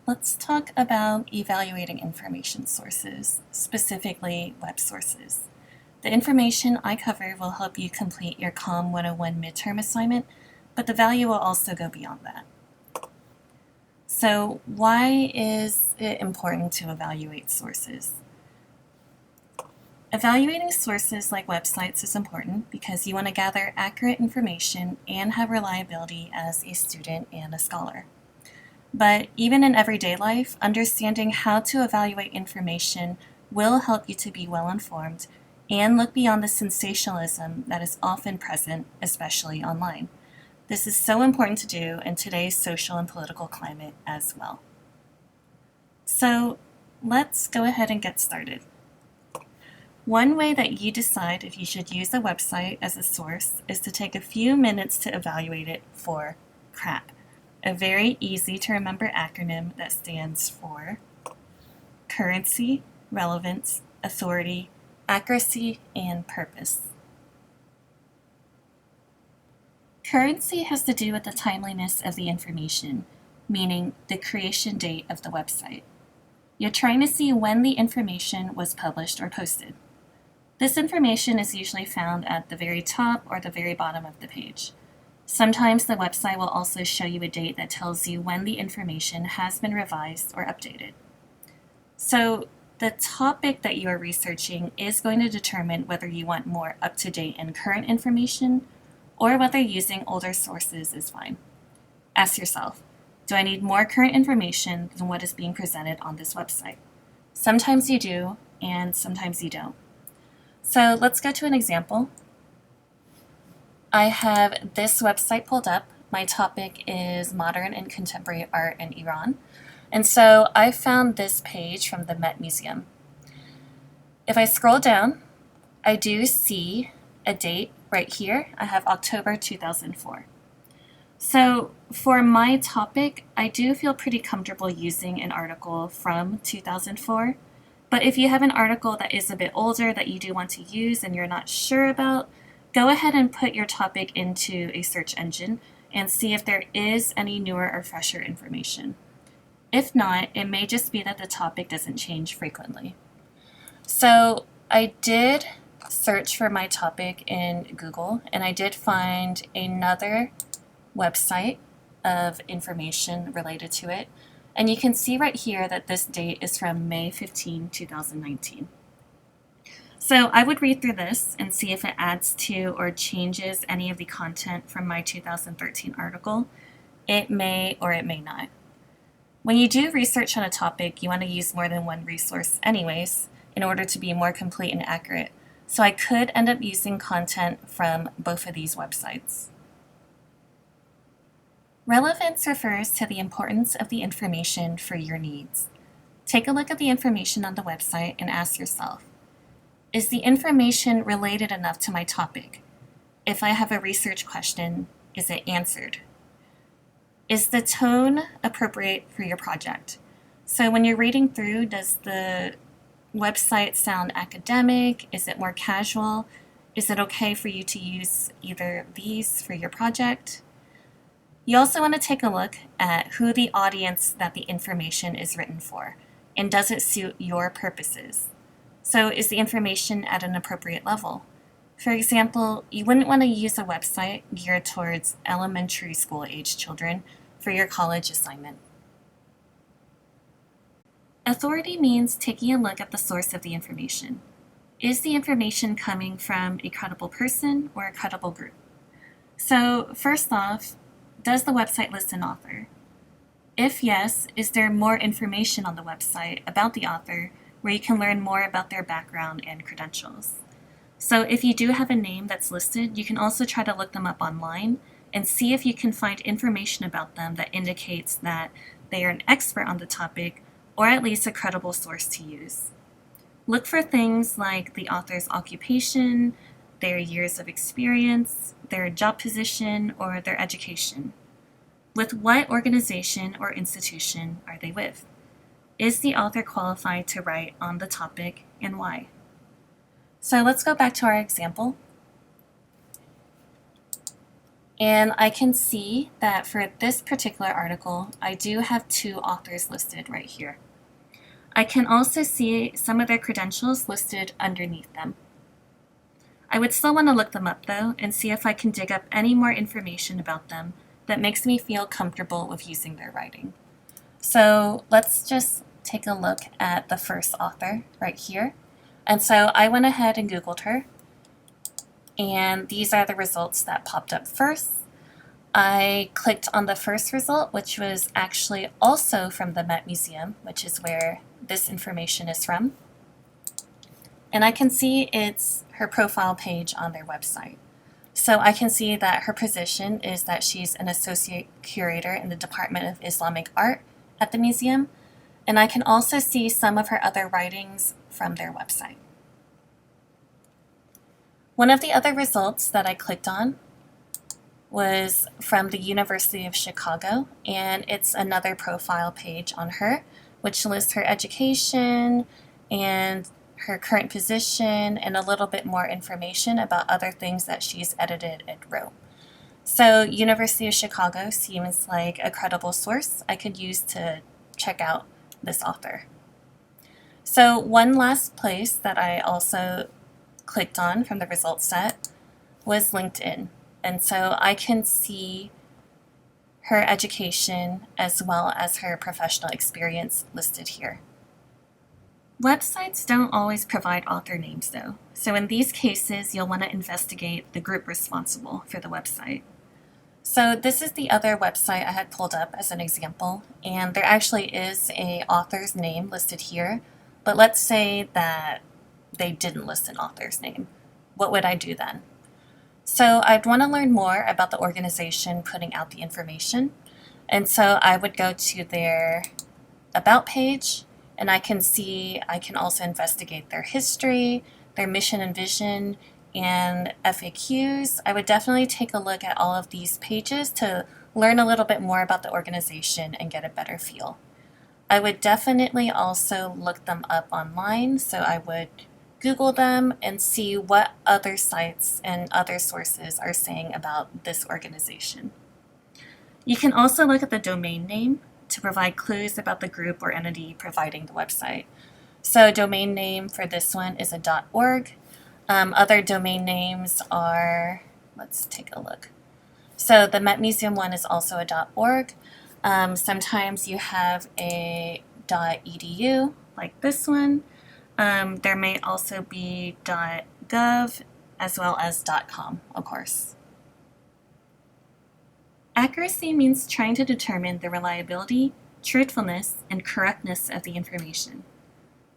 Let's talk about evaluating information sources, specifically web sources. The information I cover will help you complete your COM 101 midterm assignment, but the value will also go beyond that. So why is it important to evaluate sources? Evaluating sources like websites is important because you want to gather accurate information and have reliability as a student and a scholar. But even in everyday life, understanding how to evaluate information will help you to be well informed and look beyond the sensationalism that is often present, especially online. This is so important to do in today's social and political climate as well. So let's go ahead and get started. One way that you decide if you should use a website as a source is to take a few minutes to evaluate it for CRAAP, a very easy to remember acronym that stands for Currency, Relevance, Authority, Accuracy, and Purpose. Currency has to do with the timeliness of the information, meaning the creation date of the website. You're trying to see when the information was published or posted. This information is usually found at the very top or the very bottom of the page. Sometimes the website will also show you a date that tells you when the information has been revised or updated. So the topic that you are researching is going to determine whether you want more up-to-date and current information or whether using older sources is fine. Ask yourself, do I need more current information than what is being presented on this website? Sometimes you do, and sometimes you don't. So let's go to an example. I have this website pulled up. My topic is modern and contemporary art in Iran. And so I found this page from the Met Museum. If I scroll down, I do see a date right here. I have October 2004. So for my topic, I do feel pretty comfortable using an article from 2004. But if you have an article that is a bit older that you do want to use and you're not sure about, go ahead and put your topic into a search engine and see if there is any newer or fresher information. If not, it may just be that the topic doesn't change frequently. So I did search for my topic in Google, and I did find another website of information related to it. And you can see right here that this date is from May 15, 2019. So I would read through this and see if it adds to or changes any of the content from my 2013 article. It may or it may not. When you do research on a topic, you want to use more than one resource anyways in order to be more complete and accurate. So I could end up using content from both of these websites. Relevance refers to the importance of the information for your needs. Take a look at the information on the website and ask yourself, is the information related enough to my topic? If I have a research question, is it answered? Is the tone appropriate for your project? So when you're reading through, does the website sound academic? Is it more casual? Is it okay for you to use either of these for your project? You also want to take a look at who the audience that the information is written for, and does it suit your purposes? So is the information at an appropriate level? For example, you wouldn't want to use a website geared towards elementary school age children for your college assignment. Authority means taking a look at the source of the information. Is the information coming from a credible person or a credible group? So first off, does the website list an author? If yes, is there more information on the website about the author where you can learn more about their background and credentials? So if you do have a name that's listed, you can also try to look them up online and see if you can find information about them that indicates that they are an expert on the topic or at least a credible source to use. Look for things like the author's occupation, their years of experience, their job position, or their education. With what organization or institution are they with? Is the author qualified to write on the topic, and why? So let's go back to our example. And I can see that for this particular article, I do have 2 authors listed right here. I can also see some of their credentials listed underneath them. I would still want to look them up though and see if I can dig up any more information about them that makes me feel comfortable with using their writing. So let's just take a look at the first author right here. And so I went ahead and Googled her, and these are the results that popped up first. I clicked on the first result, which was actually also from the Met Museum, which is where this information is from. And I can see it's her profile page on their website. So I can see that her position is that she's an associate curator in the Department of Islamic Art at the museum. And I can also see some of her other writings from their website. One of the other results that I clicked on was from the University of Chicago, and it's another profile page on her, which lists her education and her current position and a little bit more information about other things that she's edited and wrote. So University of Chicago seems like a credible source I could use to check out this author. So one last place that I also clicked on from the results set was LinkedIn. And so I can see her education as well as her professional experience listed here. Websites don't always provide author names though, so in these cases you'll want to investigate the group responsible for the website. So this is the other website I had pulled up as an example, and there actually is an author's name listed here, but let's say that they didn't list an author's name. What would I do then? So I'd want to learn more about the organization putting out the information. And so I would go to their About page, and I can also investigate their history, their mission and vision, and FAQs. I would definitely take a look at all of these pages to learn a little bit more about the organization and get a better feel. I would definitely also look them up online, so I would Google them and see what other sites and other sources are saying about this organization. You can also look at the domain name to provide clues about the group or entity providing the website. So domain name for this one is a .org. Other domain names are, let's take a look. So the Met Museum one is also a .org. Sometimes you have a .edu, like this one. There may also be .gov as well as .com, of course. Accuracy means trying to determine the reliability, truthfulness, and correctness of the information.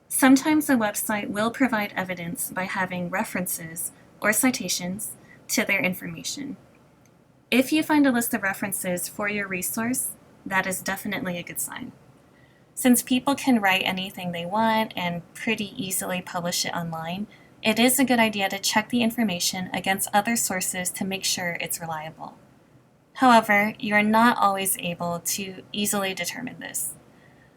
Sometimes a website will provide evidence by having references or citations to their information. If you find a list of references for your resource, that is definitely a good sign. Since people can write anything they want and pretty easily publish it online, it is a good idea to check the information against other sources to make sure it's reliable. However, you are not always able to easily determine this.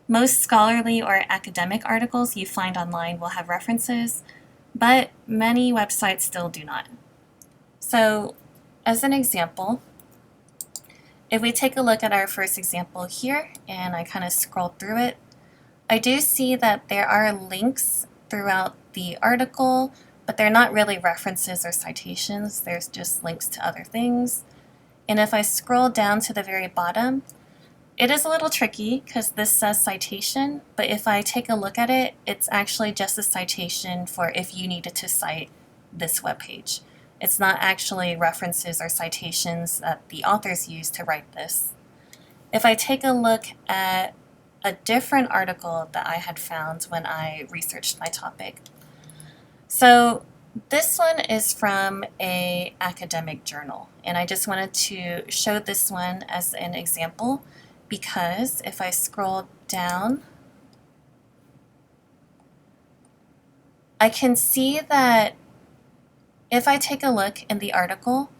Most scholarly or academic articles you find online will have references, but many websites still do not. So, as an example, if we take a look at our first example here, and I kind of scroll through it, I do see that there are links throughout the article, but they're not really references or citations. There's just links to other things. And if I scroll down to the very bottom, it is a little tricky because this says citation, but if I take a look at it, it's actually just a citation for if you needed to cite this webpage. It's not actually references or citations that the authors use to write this. If I take a look at a different article that I had found when I researched my topic. So this one is from an academic journal, and I just wanted to show this one as an example because if I scroll down, I can see that if I take a look in the article,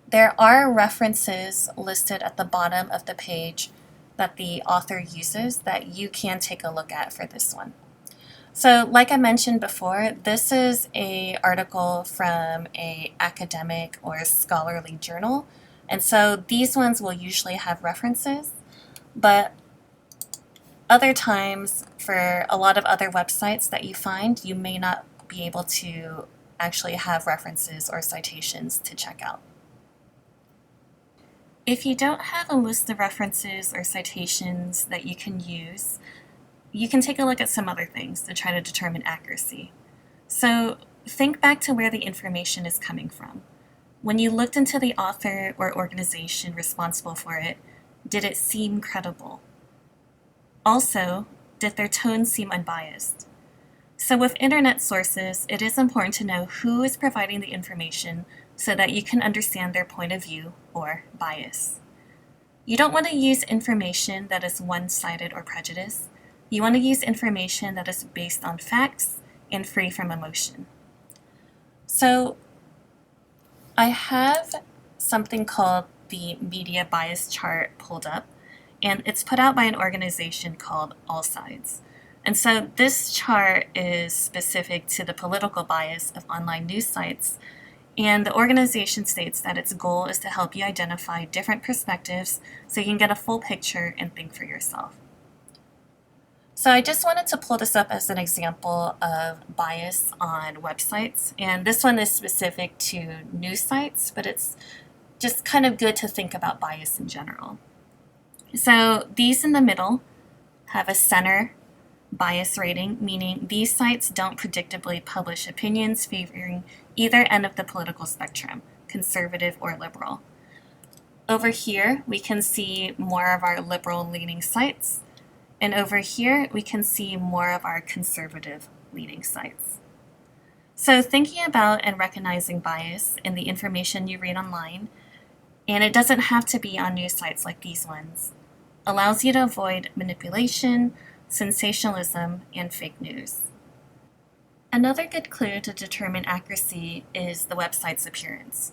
there are references listed at the bottom of the page that the author uses that you can take a look at for this one. So like I mentioned before, this is an article from an academic or scholarly journal, And so these ones will usually have references, but other times for a lot of other websites that you find, you may not be able to actually have references or citations to check out. If you don't have a list of references or citations that you can use, you can take a look at some other things to try to determine accuracy. So think back to where the information is coming from. When you looked into the author or organization responsible for it, did it seem credible? Also, did their tone seem unbiased? So with internet sources, it is important to know who is providing the information so that you can understand their point of view or bias. You don't want to use information that is one-sided or prejudiced. You want to use information that is based on facts and free from emotion. So I have something called the media bias chart pulled up, and it's put out by an organization called All Sides. And so this chart is specific to the political bias of online news sites, and the organization states that its goal is to help you identify different perspectives so you can get a full picture and think for yourself. So I just wanted to pull this up as an example of bias on websites, and this one is specific to news sites, but it's just kind of good to think about bias in general. So these in the middle have a center bias rating, meaning these sites don't predictably publish opinions favoring either end of the political spectrum, conservative or liberal. Over here, we can see more of our liberal-leaning sites, and over here, we can see more of our conservative-leaning sites. So thinking about and recognizing bias in the information you read online, and it doesn't have to be on news sites like these ones, allows you to avoid manipulation, sensationalism, and fake news. Another good clue to determine accuracy is the website's appearance.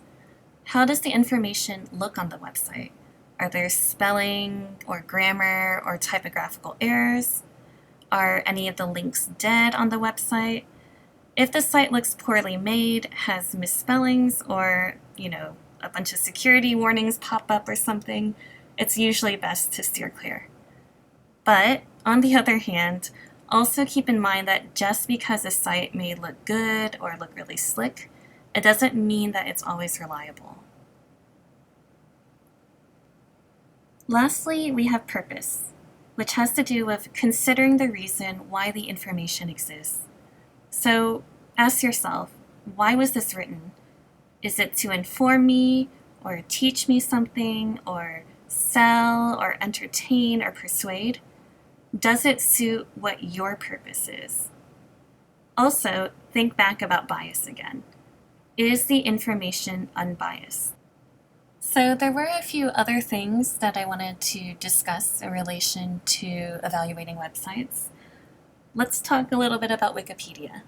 How does the information look on the website? Are there spelling or grammar or typographical errors? Are any of the links dead on the website? If the site looks poorly made, has misspellings, or, a bunch of security warnings pop up or something, it's usually best to steer clear. But, on the other hand, also keep in mind that just because a site may look good or look really slick, it doesn't mean that it's always reliable. Lastly, we have purpose, which has to do with considering the reason why the information exists. So ask yourself, why was this written? Is it to inform me, or teach me something, or sell, or entertain, or persuade? Does it suit what your purpose is? Also, think back about bias again. Is the information unbiased? So there were a few other things that I wanted to discuss in relation to evaluating websites. Let's talk a little bit about Wikipedia.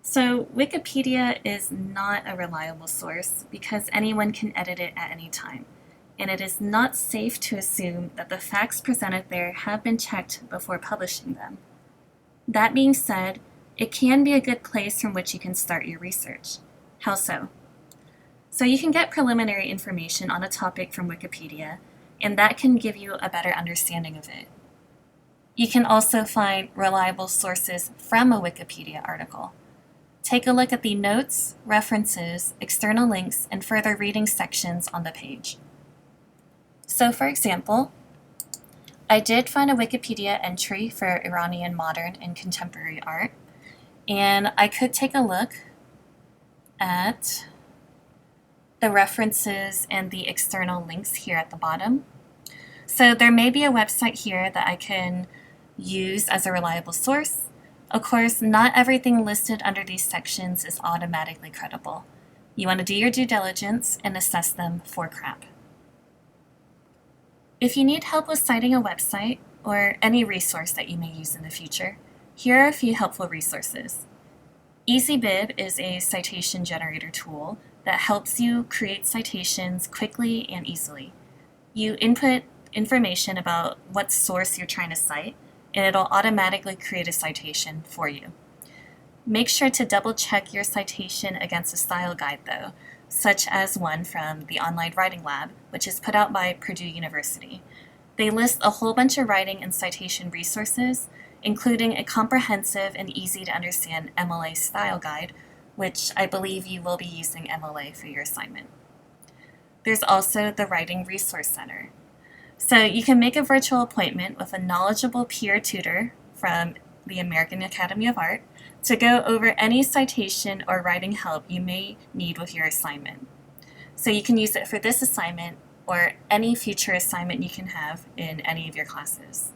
So Wikipedia is not a reliable source because anyone can edit it at any time, and it is not safe to assume that the facts presented there have been checked before publishing them. That being said, it can be a good place from which you can start your research. How so? So you can get preliminary information on a topic from Wikipedia, and that can give you a better understanding of it. You can also find reliable sources from a Wikipedia article. Take a look at the notes, references, external links, and further reading sections on the page. So for example, I did find a Wikipedia entry for Iranian modern and contemporary art, and I could take a look at the references and the external links here at the bottom. So there may be a website here that I can use as a reliable source. Of course, not everything listed under these sections is automatically credible. You want to do your due diligence and assess them for CRAAP. If you need help with citing a website or any resource that you may use in the future, here are a few helpful resources. EasyBib is a citation generator tool that helps you create citations quickly and easily. You input information about what source you're trying to cite, and it'll automatically create a citation for you. Make sure to double check your citation against a style guide though, such as one from the Online Writing Lab, which is put out by Purdue University. They list a whole bunch of writing and citation resources, including a comprehensive and easy to understand MLA style guide, which I believe you will be using MLA for your assignment. There's also the Writing Resource Center. So you can make a virtual appointment with a knowledgeable peer tutor from the American Academy of Art to go over any citation or writing help you may need with your assignment. So you can use it for this assignment or any future assignment you can have in any of your classes.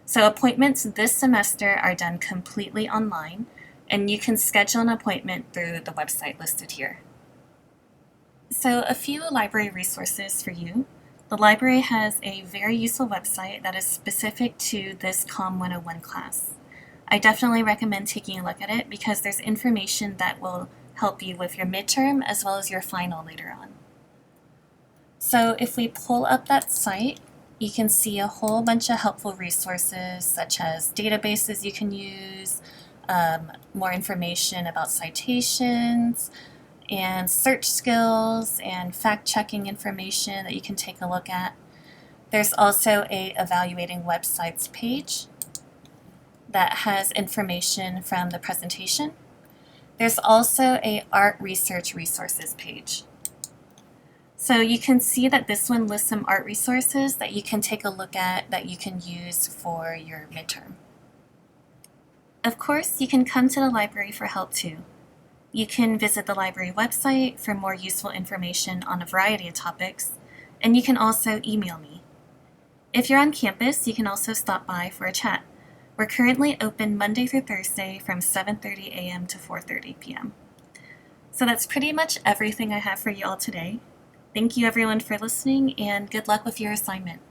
So appointments this semester are done completely online, and you can schedule an appointment through the website listed here. So a few library resources for you. The library has a very useful website that is specific to this COM 101 class. I definitely recommend taking a look at it because there's information that will help you with your midterm as well as your final later on. So if we pull up that site, you can see a whole bunch of helpful resources such as databases you can use, more information about citations, and search skills and fact-checking information that you can take a look at. There's also a evaluating websites page that has information from the presentation. There's also a art research resources page. So you can see that this one lists some art resources that you can take a look at that you can use for your midterm. Of course, you can come to the library for help too. You can visit the library website for more useful information on a variety of topics, and you can also email me. If you're on campus, you can also stop by for a chat. We're currently open Monday through Thursday from 7:30 a.m. to 4:30 p.m. So that's pretty much everything I have for you all today. Thank you everyone for listening, and good luck with your assignment.